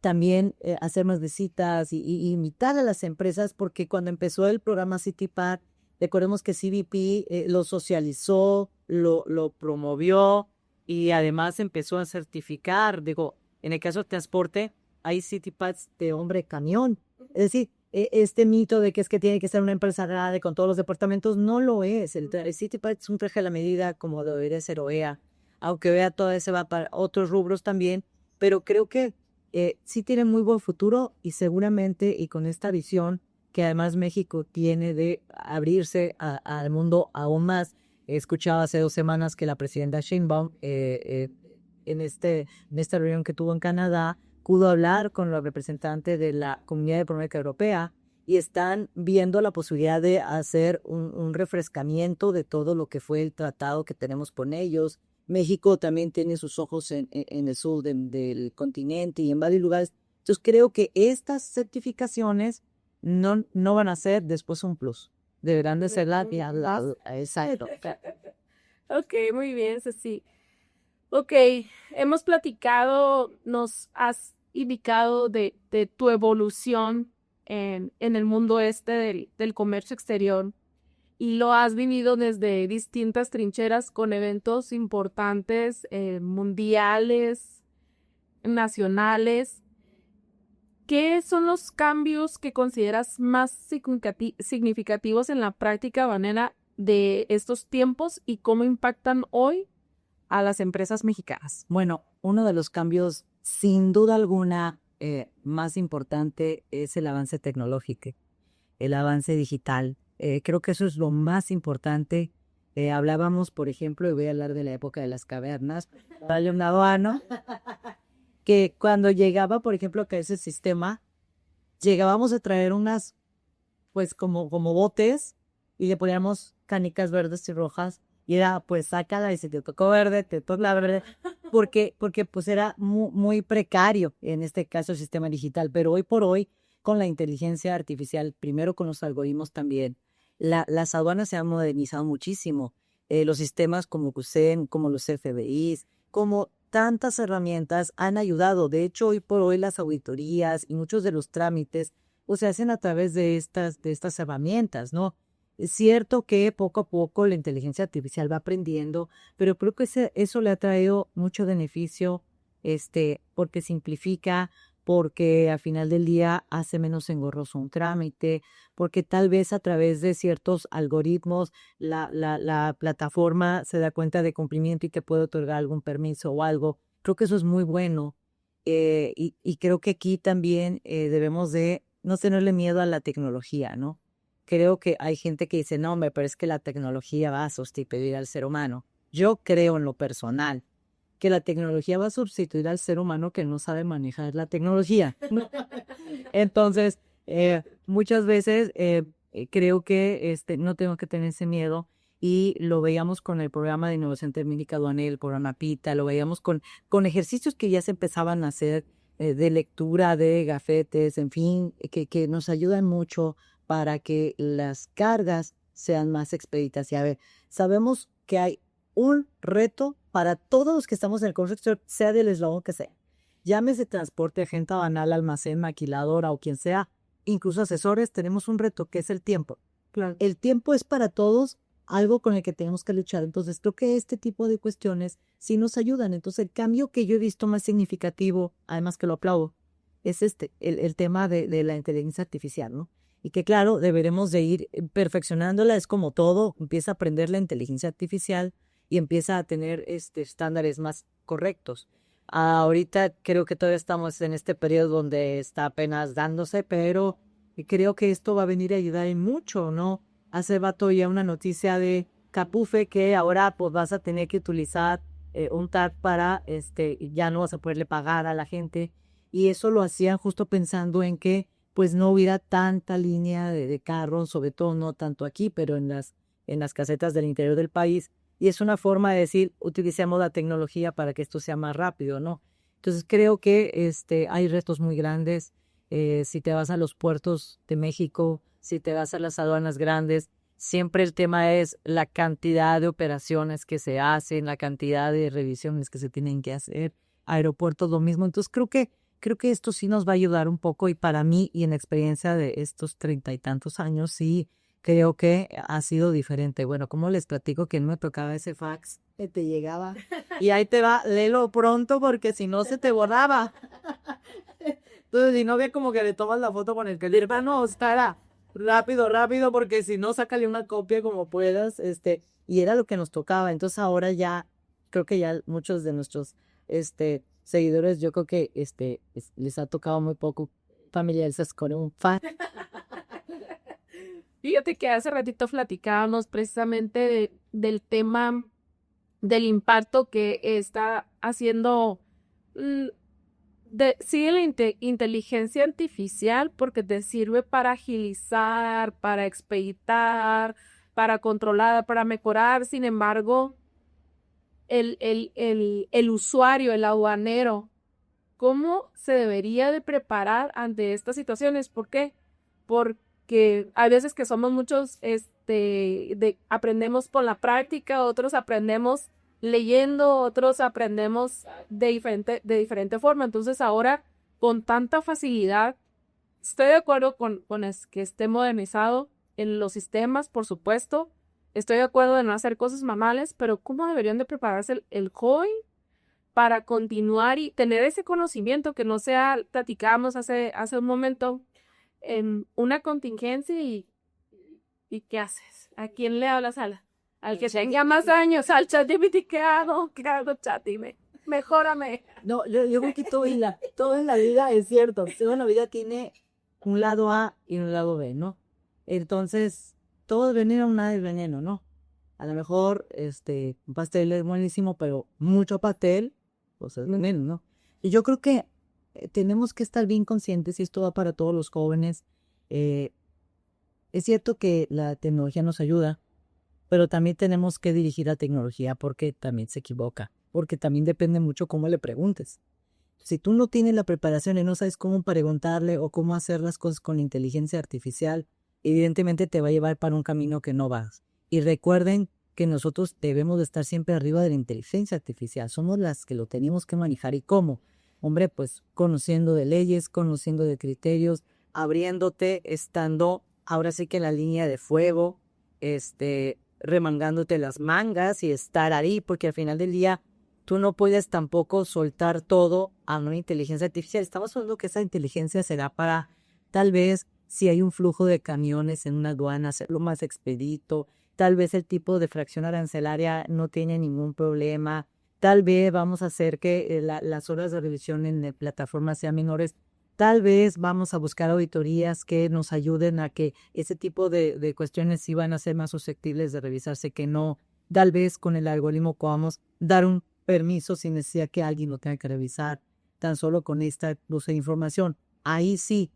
también hacer más visitas y invitar a las empresas, porque cuando empezó el programa CityPad, recordemos que CBP lo socializó, lo promovió y además empezó a certificar. Digo, en el caso del transporte, hay CityPads de hombre camión. Es decir, este mito de que es que tiene que ser una empresa grande con todos los departamentos, no lo es. El Citipart es un traje a la medida como debería ser OEA, aunque OEA todavía se va para otros rubros también, pero creo que sí tiene muy buen futuro y seguramente, y con esta visión que además México tiene de abrirse al mundo aún más. He escuchado hace 2 semanas que la presidenta Sheinbaum, en esta reunión que tuvo en Canadá, pudo hablar con los representantes de la Comunidad Económica Europea y están viendo la posibilidad de hacer un refrescamiento de todo lo que fue el tratado que tenemos con ellos. México también tiene sus ojos en el sur del continente y en varios lugares. Entonces creo que estas certificaciones no van a ser después un plus. Deberán de ser exacto. Ok, muy bien, Ceci. Ok, hemos platicado, nos has indicado de tu evolución en el mundo del comercio exterior y lo has vivido desde distintas trincheras con eventos importantes, mundiales, nacionales. ¿Qué son los cambios que consideras más significativos en la práctica aduanera de estos tiempos y cómo impactan hoy a las empresas mexicanas? Bueno, uno de los cambios, sin duda alguna, más importante es el avance tecnológico, el avance digital. Creo que eso es lo más importante. Hablábamos, por ejemplo, y voy a hablar de la época de las cavernas, darle un aduano, que cuando llegaba, por ejemplo, que ese sistema, llegábamos a traer unas, pues como botes, y le poníamos canicas verdes y rojas, y era, pues, sácala, y si te tocó verde, te tocó la verde, porque pues era muy precario, en este caso, el sistema digital. Pero hoy por hoy, con la inteligencia artificial, primero con los algoritmos también, las aduanas se han modernizado muchísimo. Los sistemas como CUSEN, como los FBIs, como tantas herramientas han ayudado. De hecho, hoy por hoy las auditorías y muchos de los trámites pues, se hacen a través de estas herramientas, ¿no? Es cierto que poco a poco la inteligencia artificial va aprendiendo, pero creo que eso le ha traído mucho beneficio, porque simplifica, porque al final del día hace menos engorroso un trámite, porque tal vez a través de ciertos algoritmos la plataforma se da cuenta de cumplimiento y que puede otorgar algún permiso o algo. Creo que eso es muy bueno. Y creo que aquí también debemos de no tenerle miedo a la tecnología, ¿no? Creo que hay gente que dice, no, hombre, pero es que la tecnología va a sustituir al ser humano. Yo creo en lo personal que la tecnología va a sustituir al ser humano que no sabe manejar la tecnología. Entonces, muchas veces creo que no tengo que tener ese miedo y lo veíamos con el programa de innovación técnica aduanera, el programa PITA, lo veíamos con ejercicios que ya se empezaban a hacer de lectura de gafetes, en fin, que nos ayudan mucho para que las cargas sean más expeditas. Y a ver, sabemos que hay un reto para todos los que estamos en el comercio exterior, sea del eslabón que sea. Llámese transporte, agente aduanal, almacén, maquiladora o quien sea, incluso asesores, tenemos un reto que es el tiempo. Claro. El tiempo es para todos algo con el que tenemos que luchar. Entonces, creo que este tipo de cuestiones sí nos ayudan. Entonces, el cambio que yo he visto más significativo, además que lo aplaudo, es el tema de la inteligencia artificial, ¿no? Y que, claro, deberemos de ir perfeccionándola. Es como todo, empieza a aprender la inteligencia artificial y empieza a tener estándares más correctos. Ahorita creo que todavía estamos en este periodo donde está apenas dándose, pero creo que esto va a venir a ayudar en mucho, ¿no? Hace rato ya una noticia de Capufe que ahora pues vas a tener que utilizar un tag para, ya no vas a poderle pagar a la gente, y eso lo hacían justo pensando en que pues no hubiera tanta línea de carros, sobre todo no tanto aquí, pero en las casetas del interior del país. Y es una forma de decir, utilicemos la tecnología para que esto sea más rápido, ¿no? Entonces creo que hay retos muy grandes. Si te vas a los puertos de México, si te vas a las aduanas grandes, siempre el tema es la cantidad de operaciones que se hacen, la cantidad de revisiones que se tienen que hacer. Aeropuertos lo mismo. Entonces creo que esto sí nos va a ayudar un poco, y para mí y en experiencia de estos 30 y tantos años, sí creo que ha sido diferente. Bueno, como les platico que no me tocaba ese fax que te llegaba y ahí te va, léelo pronto porque si no se te borraba. Entonces, si novia como que le tomas la foto con el que el hermano estará rápido, rápido, porque si no, sácale una copia como puedas, y era lo que nos tocaba. Entonces ahora ya, creo que ya muchos de nuestros, seguidores, yo creo que, les ha tocado muy poco familiarizarse con un fan. Fíjate que hace ratito platicábamos precisamente del tema del impacto que está haciendo sí, la inteligencia artificial, porque te sirve para agilizar, para expeditar, para controlar, para mejorar. Sin embargo, el usuario, el aduanero, ¿cómo se debería de preparar ante estas situaciones? ¿Por qué? Porque hay veces que somos muchos, aprendemos por la práctica, otros aprendemos leyendo, otros aprendemos de diferente forma. Entonces ahora, con tanta facilidad, estoy de acuerdo con que esté modernizado en los sistemas, por supuesto. Estoy de acuerdo en no hacer cosas manuales, pero ¿cómo deberían de prepararse el joven para continuar y tener ese conocimiento que no sea, platicábamos hace un momento, en una contingencia y ¿qué haces? ¿A quién le hablas? Al que tenga más años, al ChatGPT, ¿qué hago? ¿Qué hago, chat? Dime, mejórame. No, yo creo que todo en la vida es cierto. Todo en la vida tiene un lado A y un lado B, ¿no? Entonces, todo es veneno, nada es veneno, ¿no? A lo mejor, un pastel es buenísimo, pero mucho pastel, pues es veneno, ¿no? Y yo creo que tenemos que estar bien conscientes, y esto va para todos los jóvenes. Es cierto que la tecnología nos ayuda, pero también tenemos que dirigir la tecnología porque también se equivoca, porque también depende mucho cómo le preguntes. Si tú no tienes la preparación y no sabes cómo preguntarle o cómo hacer las cosas con inteligencia artificial, evidentemente te va a llevar para un camino que no vas. Y recuerden que nosotros debemos de estar siempre arriba de la inteligencia artificial. Somos las que lo tenemos que manejar. ¿Y cómo? Hombre, pues conociendo de leyes, conociendo de criterios, abriéndote, estando ahora sí que en la línea de fuego, remangándote las mangas y estar ahí, porque al final del día tú no puedes tampoco soltar todo a una inteligencia artificial. Estamos hablando que esa inteligencia será para, tal vez, si hay un flujo de camiones en una aduana, hacerlo más expedito. Tal vez el tipo de fracción arancelaria no tiene ningún problema. Tal vez vamos a hacer que las horas de revisión en la plataforma sean menores. Tal vez vamos a buscar auditorías que nos ayuden a que ese tipo de cuestiones sí van a ser más susceptibles de revisarse, que no. Tal vez con el algoritmo podamos dar un permiso sin necesidad que alguien lo tenga que revisar, tan solo con esta luz de información. Ahí sí,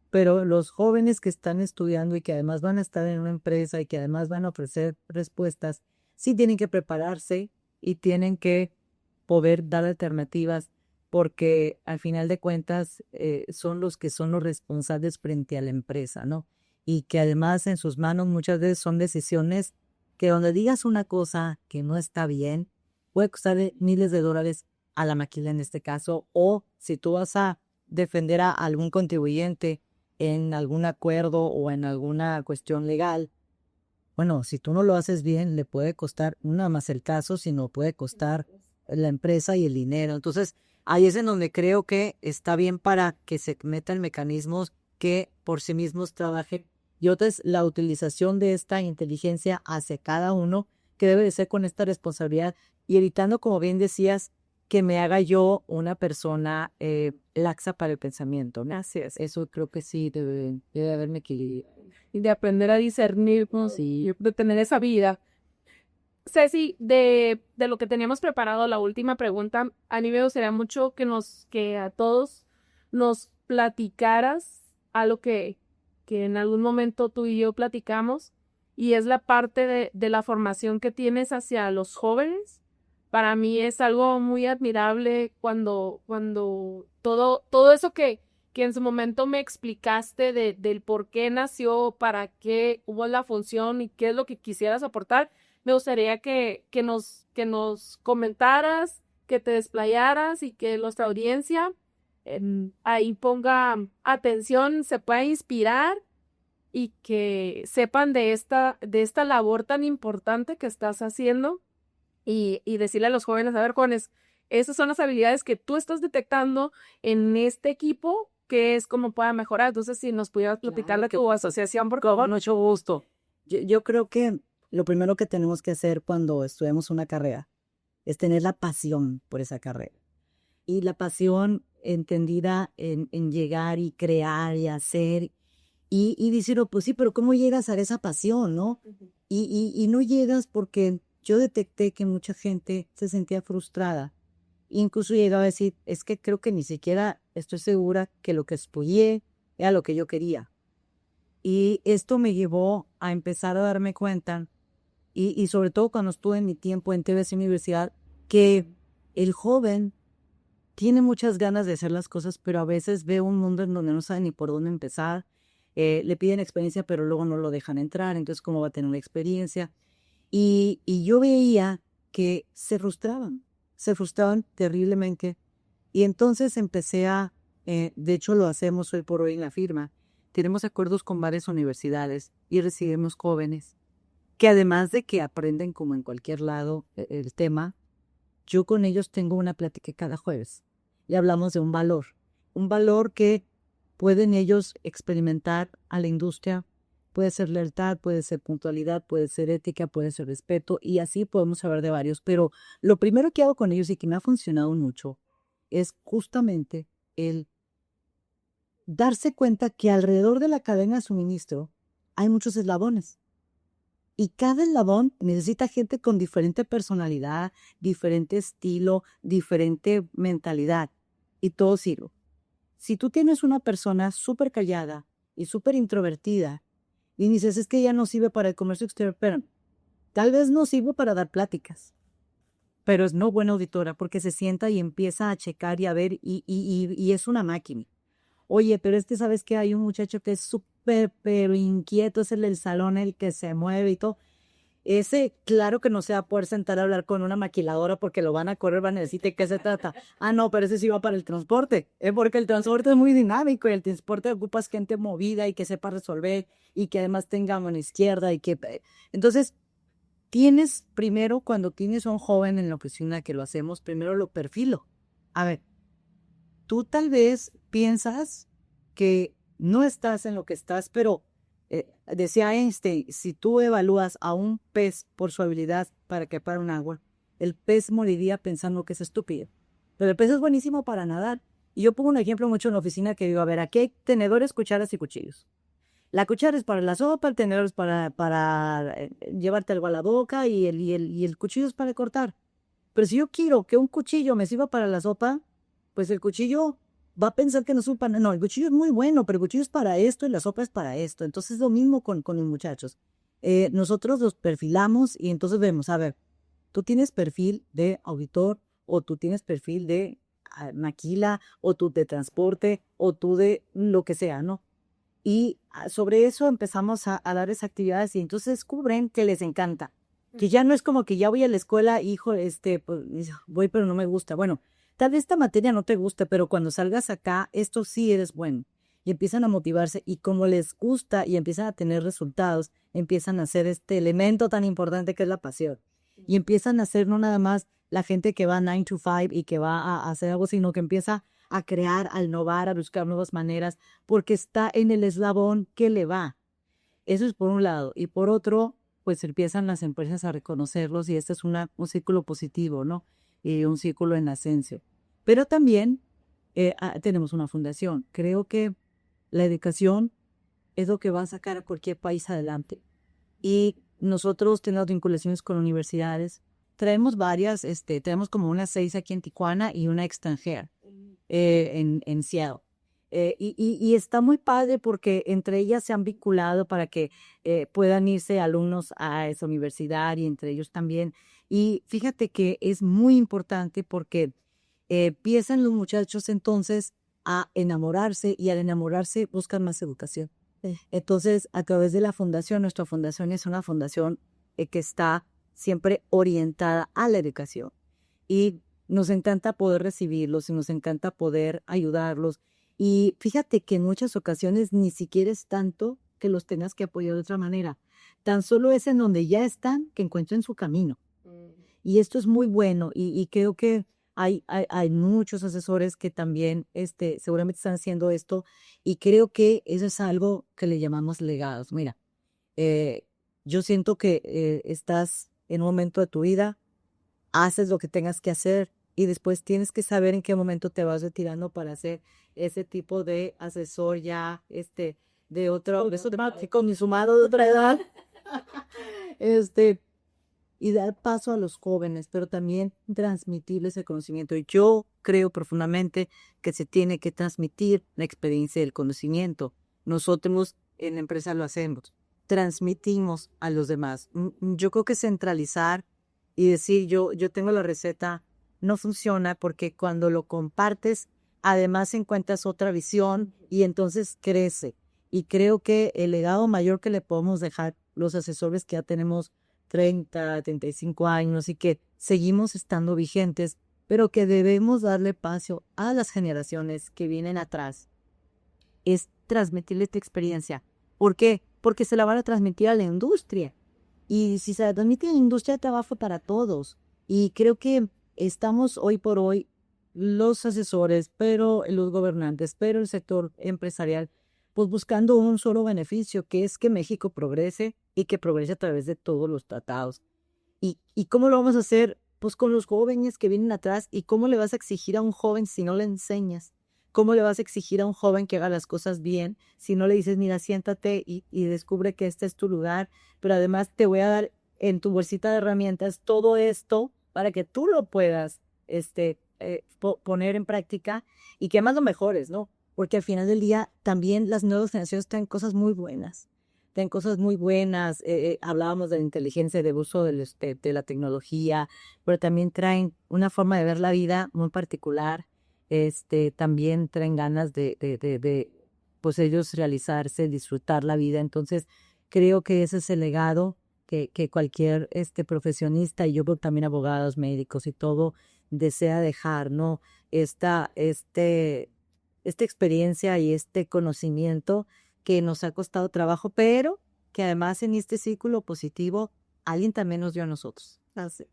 pero los jóvenes que están estudiando y que además van a estar en una empresa y que además van a ofrecer respuestas, sí tienen que prepararse y tienen que poder dar alternativas, porque al final de cuentas son los que son los responsables frente a la empresa, ¿no? Y que además en sus manos muchas veces son decisiones que donde digas una cosa que no está bien, puede costar miles de dólares a la maquila en este caso, o si tú vas a defender a algún contribuyente en algún acuerdo o en alguna cuestión legal, bueno, si tú no lo haces bien, le puede costar no nada más el caso, sino puede costar la empresa y el dinero. Entonces, ahí es en donde creo que está bien para que se metan mecanismos que por sí mismos trabajen. Y otra es la utilización de esta inteligencia hacia cada uno, que debe de ser con esta responsabilidad y evitando, como bien decías, que me haga yo una persona laxa para el pensamiento, ¿no? Así es. Eso creo que sí debe haberme equilibrio. Y de aprender a discernirnos y de tener esa vida. Ceci, de lo que teníamos preparado, la última pregunta, a mí me gustaría mucho que a todos nos platicaras algo que en algún momento tú y yo platicamos, y es la parte de la formación que tienes hacia los jóvenes. Para mí es algo muy admirable cuando todo eso que en su momento me explicaste del por qué nació, para qué hubo la función y qué es lo que quisieras aportar. Me gustaría que nos comentaras, que te desplayaras y que nuestra audiencia ahí ponga atención, se pueda inspirar y que sepan de esta labor tan importante que estás haciendo y decirle a los jóvenes, a ver, jóvenes, esas son las habilidades que tú estás detectando en este equipo qué es, cómo pueda mejorar. Entonces, si nos pudieras platicar de tu asociación, por Con favor. mucho gusto. Yo creo que lo primero que tenemos que hacer cuando estudiamos una carrera es tener la pasión por esa carrera. Y la pasión entendida en llegar y crear y hacer y decir, oh, pues sí, pero ¿cómo llegas a esa pasión, no? Y no llegas porque yo detecté que mucha gente se sentía frustrada. Incluso llegaba a decir, es que creo que ni siquiera estoy segura que lo que estudié era lo que yo quería. Y esto me llevó a empezar a darme cuenta, y sobre todo cuando estuve en mi tiempo en TBS Universidad, que el joven tiene muchas ganas de hacer las cosas, pero a veces ve un mundo en donde no sabe ni por dónde empezar. Le piden experiencia, pero luego no lo dejan entrar, entonces ¿cómo va a tener una experiencia? Y yo veía que se frustraban terriblemente. Y entonces empecé de hecho lo hacemos hoy por hoy en la firma, tenemos acuerdos con varias universidades y recibimos jóvenes que además de que aprenden como en cualquier lado el tema, yo con ellos tengo una plática cada jueves y hablamos de un valor que pueden ellos experimentar a la industria. Puede ser lealtad, puede ser puntualidad, puede ser ética, puede ser respeto, y así podemos hablar de varios. Pero lo primero que hago con ellos y que me ha funcionado mucho es justamente el darse cuenta que alrededor de la cadena de suministro hay muchos eslabones. Y cada eslabón necesita gente con diferente personalidad, diferente estilo, diferente mentalidad. Y todo sirve. Si tú tienes una persona súper callada y súper introvertida y dices, es que ella no sirve para el comercio exterior, pero tal vez no sirve para dar pláticas, pero es no buena auditora porque se sienta y empieza a checar y a ver y es una máquina. Oye, pero ¿sabes que hay un muchacho que es súper, pero inquieto, es el del salón, el que se mueve y todo? Ese, claro que no se va a poder sentar a hablar con una maquiladora porque lo van a correr, van a decir de qué se trata. Ah, no, pero ese sí va para el transporte, porque el transporte es muy dinámico y el transporte ocupas gente movida y que sepa resolver y que además tenga mano izquierda Entonces, tienes primero, cuando tienes a un joven en la oficina que lo hacemos, primero lo perfilo. A ver, tú tal vez piensas que no estás en lo que estás, pero decía Einstein, si tú evalúas a un pez por su habilidad para que para un agua, el pez moriría pensando que es estúpido. Pero el pez es buenísimo para nadar. Y yo pongo un ejemplo mucho en la oficina que digo, a ver, aquí hay tenedores, cucharas y cuchillos. La cuchara es para la sopa, el tenedor es para llevarte algo a la boca y el cuchillo es para cortar. Pero si yo quiero que un cuchillo me sirva para la sopa, pues el cuchillo va a pensar que no es no, el cuchillo es muy bueno, pero el cuchillo es para esto y la sopa es para esto. Entonces es lo mismo con los muchachos. Nosotros los perfilamos y entonces vemos, a ver, tú tienes perfil de auditor o tú tienes perfil de maquila o tú de transporte o tú de lo que sea, ¿no? Y sobre eso empezamos a dar esas actividades y entonces descubren que les encanta. Que ya no es como que ya voy a la escuela, hijo, pues, voy pero no me gusta. Bueno, tal vez esta materia no te guste, pero cuando salgas acá, esto sí eres bueno. Y empiezan a motivarse y como les gusta y empiezan a tener resultados, empiezan a hacer este elemento tan importante que es la pasión. Y empiezan a hacer no nada más la gente que va 9 to 5 y que va a hacer algo, sino que empieza a crear, a innovar, a buscar nuevas maneras, porque está en el eslabón que le va. Eso es por un lado. Y por otro, pues empiezan las empresas a reconocerlos y este es un círculo positivo, ¿no? Y un círculo en ascenso. Pero también tenemos una fundación. Creo que la educación es lo que va a sacar a cualquier país adelante. Y nosotros tenemos vinculaciones con universidades. Traemos varias, tenemos como unas 6 aquí en Tijuana y una extranjera en Seattle. Y está muy padre porque entre ellas se han vinculado para que puedan irse alumnos a esa universidad y entre ellos también. Y fíjate que es muy importante porque empiezan los muchachos entonces a enamorarse y al enamorarse buscan más educación. Entonces, a través de la fundación, nuestra fundación es una fundación que está siempre orientada a la educación. Y nos encanta poder recibirlos y nos encanta poder ayudarlos. Y fíjate que en muchas ocasiones ni siquiera es tanto que los tengas que apoyar de otra manera. Tan solo es en donde ya están que encuentren su camino. Y esto es muy bueno y creo que Hay muchos asesores que también seguramente están haciendo esto y creo que eso es algo que le llamamos legados. Mira, eh, yo siento que estás en un momento de tu vida, haces lo que tengas que hacer y después tienes que saber en qué momento te vas retirando para hacer ese tipo de asesor ya, de otro, de eso de consumado de otra edad, este, y dar paso a los jóvenes, pero también transmitirles el conocimiento. Yo creo profundamente que se tiene que transmitir la experiencia del conocimiento. Nosotros en la empresa lo hacemos, transmitimos a los demás. Yo creo que centralizar y decir yo tengo la receta no funciona porque cuando lo compartes, además encuentras otra visión y entonces crece. Y creo que el legado mayor que le podemos dejar los asesores que ya tenemos 30, 35 años y que seguimos estando vigentes, pero que debemos darle paso a las generaciones que vienen atrás, es transmitirle esta experiencia. ¿Por qué? Porque se la van a transmitir a la industria. Y si se la transmite a la industria, trabajo para todos. Y creo que estamos hoy por hoy, los asesores, pero los gobernantes, pero el sector empresarial, pues buscando un solo beneficio, que es que México progrese y que progrese a través de todos los tratados. ¿Y cómo lo vamos a hacer? Pues con los jóvenes que vienen atrás. ¿Y cómo le vas a exigir a un joven si no le enseñas? ¿Cómo le vas a exigir a un joven que haga las cosas bien si no le dices, mira, siéntate y descubre que este es tu lugar, pero además te voy a dar en tu bolsita de herramientas todo esto para que tú lo puedas poner en práctica y que además lo mejores, ¿no? Porque al final del día también las nuevas generaciones traen cosas muy buenas. Traen cosas muy buenas. Hablábamos de la inteligencia, de uso de la tecnología, pero también traen una forma de ver la vida muy particular. También traen ganas de pues ellos realizarse, disfrutar la vida. Entonces, creo que ese es el legado que cualquier profesionista, y yo creo también abogados, médicos y todo, desea dejar, ¿no? Esta experiencia y este conocimiento que nos ha costado trabajo, pero que además en este círculo positivo, alguien también nos dio a nosotros.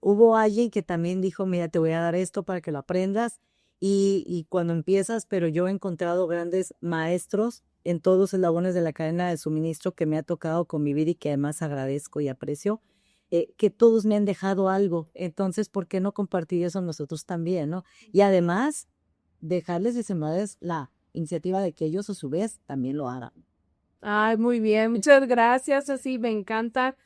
Hubo alguien que también dijo, mira, te voy a dar esto para que lo aprendas, y cuando empiezas, pero yo he encontrado grandes maestros en todos los eslabones de la cadena de suministro que me ha tocado convivir y que además agradezco y aprecio, que todos me han dejado algo. Entonces, ¿por qué no compartir eso nosotros también, no? Y además, dejarles y sembrarles la iniciativa de que ellos a su vez también lo hagan. Ay, muy bien, muchas gracias, así me encanta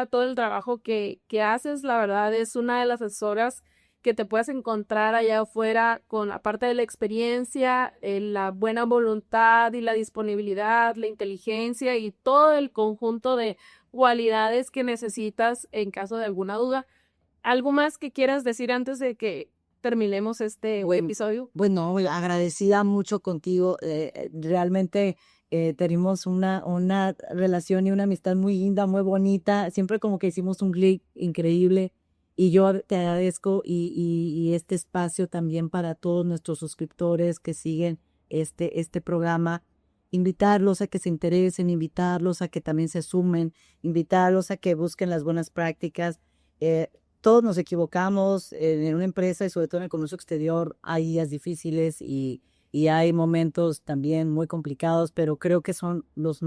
todo el trabajo que haces, la verdad es una de las asesoras que te puedes encontrar allá afuera con la parte de la experiencia, la buena voluntad y la disponibilidad, la inteligencia y todo el conjunto de cualidades que necesitas en caso de alguna duda. ¿Algo más que quieras decir antes de que terminemos este episodio? Bueno, agradecida mucho contigo. Realmente tenemos una relación y una amistad muy linda, muy bonita. Siempre como que hicimos un clic increíble. Y yo te agradezco y este espacio también para todos nuestros suscriptores que siguen este programa. Invitarlos a que se interesen, invitarlos a que también se sumen, invitarlos a que busquen las buenas prácticas. Todos nos equivocamos en una empresa y sobre todo en el comercio exterior hay días difíciles y hay momentos también muy complicados, pero creo que son los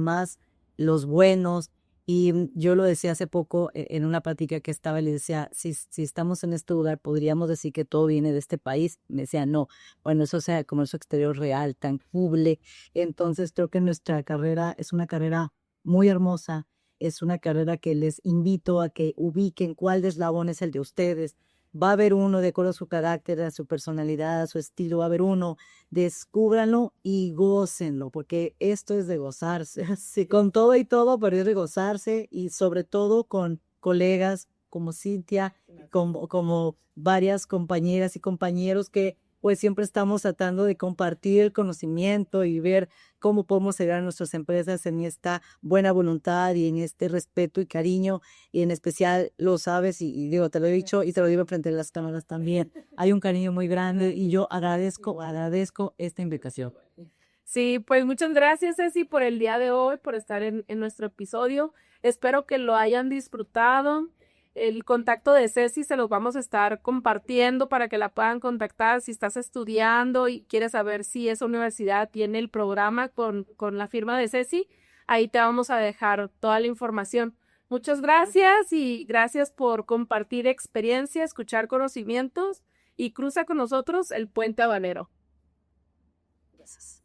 buenos. Y yo lo decía hace poco en una plática que estaba y le decía, si estamos en este lugar, podríamos decir que todo viene de este país. Me decía, no, bueno, eso sea el comercio exterior real, tangible. Entonces creo que nuestra carrera es una carrera muy hermosa. Es una carrera que les invito a que ubiquen cuál eslabón es el de ustedes. Va a haber uno de acuerdo a su carácter, a su personalidad, a su estilo, va a haber uno. Descúbranlo y gócenlo, porque esto es de gozarse. Sí, con todo y todo, pero es de gozarse y sobre todo con colegas como Cintia, como varias compañeras y compañeros que pues siempre estamos tratando de compartir el conocimiento y ver cómo podemos ayudar a nuestras empresas en esta buena voluntad y en este respeto y cariño, y en especial lo sabes y digo, te lo he dicho y te lo digo frente a las cámaras también, hay un cariño muy grande y yo agradezco esta invitación. Sí, pues muchas gracias, Ceci, por el día de hoy, por estar en nuestro episodio. Espero que lo hayan disfrutado. El contacto de Ceci se los vamos a estar compartiendo para que la puedan contactar si estás estudiando y quieres saber si esa universidad tiene el programa con la firma de Ceci. Ahí te vamos a dejar toda la información. Muchas gracias y gracias por compartir experiencia, escuchar conocimientos y cruza con nosotros el Puente Habanero. Gracias.